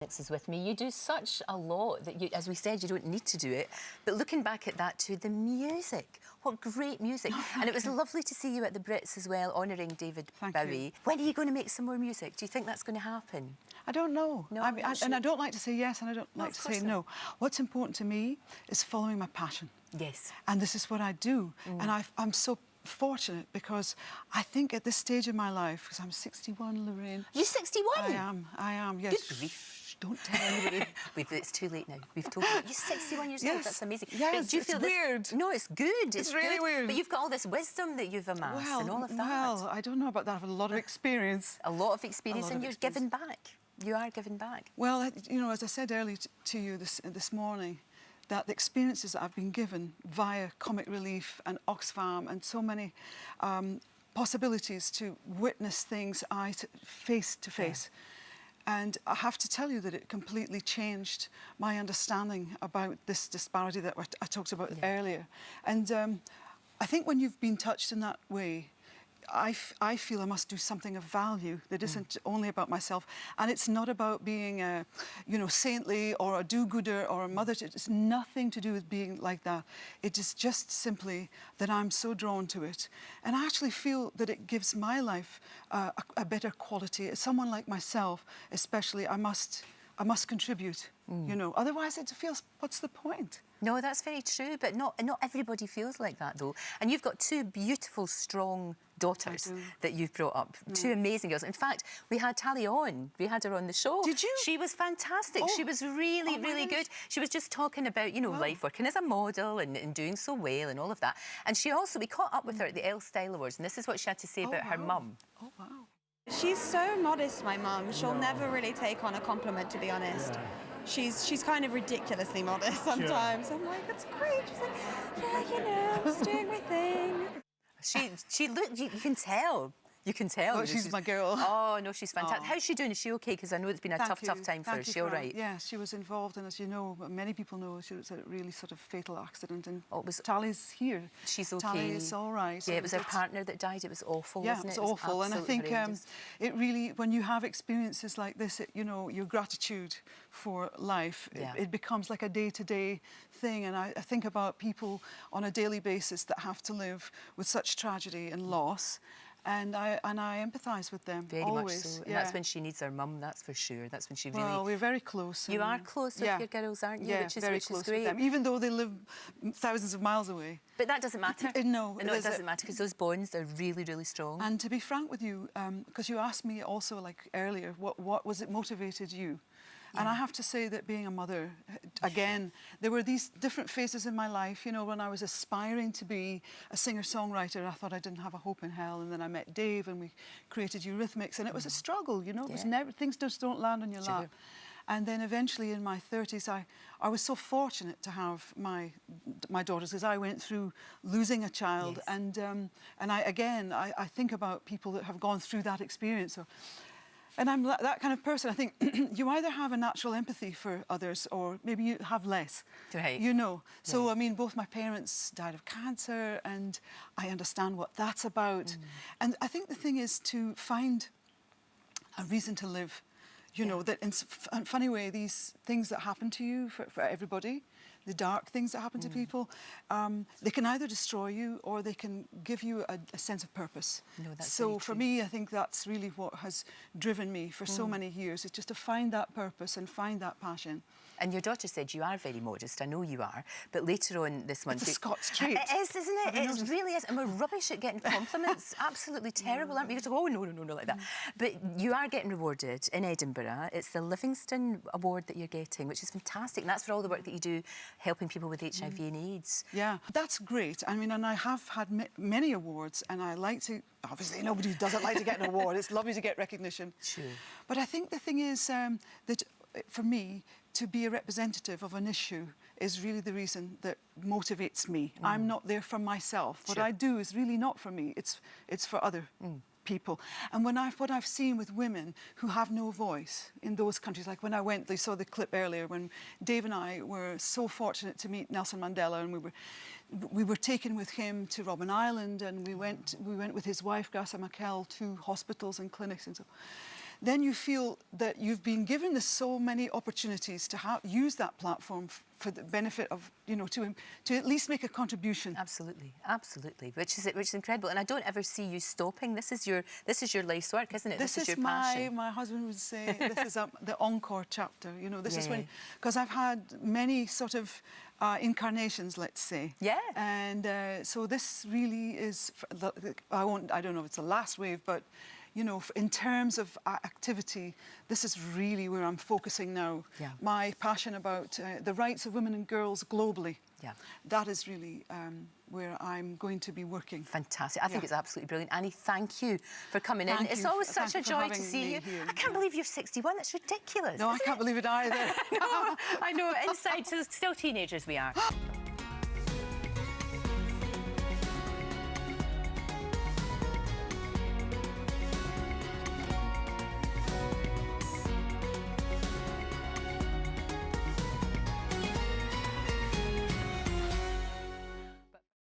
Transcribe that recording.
Lennox is with me. You do such a lot that, you, as we said, you don't need to do it. But looking back at that too, the music, what great music. And it was lovely to see you at the Brits as well, honouring David Bowie. When are you going to make some more music? Do you think that's going to happen? I don't know. No, and I don't like to say yes and I don't like to say no. What's important to me is following my passion. Yes. And this is what I do. And I'm so fortunate because I think at this stage in my life, because I'm 61, Lorraine. You're 61? I am, yes. Good grief. Don't tell anybody. It's too late now. We've told you. You're 61 years old. That's amazing. Yes, do you feel it's weird. No, it's good. It's really good. weird. But you've got all this wisdom that you've amassed and all of that. Well, I don't know about that. I have a lot of experience. A lot of experience, and you're giving back. You are giving back. Well, you know, as I said earlier to you this morning, that the experiences that I've been given via Comic Relief and Oxfam and so many possibilities to witness things face to face. Yeah. And I have to tell you that it completely changed my understanding about this disparity that I talked about earlier. And I think when you've been touched in that way, I feel I must do something of value that isn't only about myself. And it's not about being you know, saintly or a do-gooder or a mother. It's nothing to do with being like that. It is just simply that I'm so drawn to it. And I actually feel that it gives my life a better quality. As someone like myself, especially, I must contribute, you know. Otherwise, it feels, what's the point? No, that's very true, but not everybody feels like that, though. And you've got two beautiful, strong daughters that you've brought up. Two amazing girls. In fact, we had Tally on. We had her on the show. Did you? She was fantastic. She was really, really good. She was just talking about, you know, life working as a model and doing so well and all of that. And she also, we caught up with her at the Elle Style Awards, and this is what she had to say about her mum. Oh, wow. She's so modest, my mum. She'll never really take on a compliment, to be honest. She's kind of ridiculously modest sometimes. I'm like, that's great. She's like, yeah, you know, I'm just doing my thing. She looked, you can tell. You can tell. Oh, she's my girl. Oh, no, she's fantastic. How's she doing? Is she OK? Because I know it's been a tough time for her. Is she all right? Yeah, she was involved, and as you know, many people know, she was a really sort of fatal accident, and was Tally's here. She's OK. Tally is all right. Yeah, it was her partner that died. It was awful, wasn't it? Yeah, it was awful. And I think it really, when you have experiences like this, you know, your gratitude for life, it becomes like a day-to-day thing. And I think about people on a daily basis that have to live with such tragedy and loss. And I empathise with them. Very always. much so. And that's when she needs her mum, that's for sure. That's when she really... Well, we're very close. You are close with your girls, aren't you? Yeah, which is close great. with them, even though they live thousands of miles away. But that doesn't matter. No, it doesn't matter, because those bonds are really, really strong. And to be frank with you, because you asked me also, like earlier, what was it motivated you? And I have to say that being a mother, again, there were these different phases in my life. You know, when I was aspiring to be a singer-songwriter, I thought I didn't have a hope in hell. And then I met Dave and we created Eurythmics. And it was a struggle, you know. It was never, things just don't land on your lap. And then eventually in my 30s, I was so fortunate to have my daughters, because I went through losing a child. And I think about people that have gone through that experience. And I'm that kind of person. I think you either have a natural empathy for others or maybe you have less, you know. So, I mean, both my parents died of cancer and I understand what that's about. And I think the thing is to find a reason to live, you know, that in a funny way, these things that happen to you, for everybody, the dark things that happen to people, they can either destroy you or they can give you a sense of purpose. No, that's so for me, I think that's really what has driven me for so many years, is just to find that purpose and find that passion. And your daughter said you are very modest. I know you are. But later on this month... It's a Scots trait. It is, isn't it? It really is. And we're rubbish at getting compliments. Absolutely terrible, aren't we? You just go, oh, no, like that. But you are getting rewarded in Edinburgh. It's the Livingston Award that you're getting, which is fantastic. And that's for all the work that you do helping people with HIV and AIDS. Yeah, that's great. I mean, and I have had many awards, and I like to... Obviously, nobody doesn't like to get an award. It's lovely to get recognition. Sure. But I think the thing is that, for me, to be a representative of an issue is really the reason that motivates me. I'm not there for myself. What I do is really not for me. It's for other people. And what I've seen with women who have no voice in those countries, like when I went, they saw the clip earlier when Dave and I were so fortunate to meet Nelson Mandela, and we were taken with him to Robben Island, and we went with his wife Graça Machel to hospitals and clinics and so. then you feel that you've been given so many opportunities to use that platform for the benefit of, you know, to at least make a contribution. Absolutely, absolutely, which is incredible. And I don't ever see you stopping. This is your life's work, isn't it? This is your passion. my husband would say, this is the encore chapter. You know, this is when, Yeah. because I've had many sort of incarnations, let's say. Yeah. And so this really is, I don't know if it's the last wave, but you know, in terms of activity, this is really where I'm focusing now. Yeah. My passion about the rights of women and girls globally. Yeah. That is really where I'm going to be working. Fantastic. I think Yeah. it's absolutely brilliant. Annie, thank you for coming in. Thank It's you. always such Thank a you for joy to having see me you. here. I can't believe you're 61. That's ridiculous. No, I can't believe it either. No, I know. Inside, so still teenagers we are.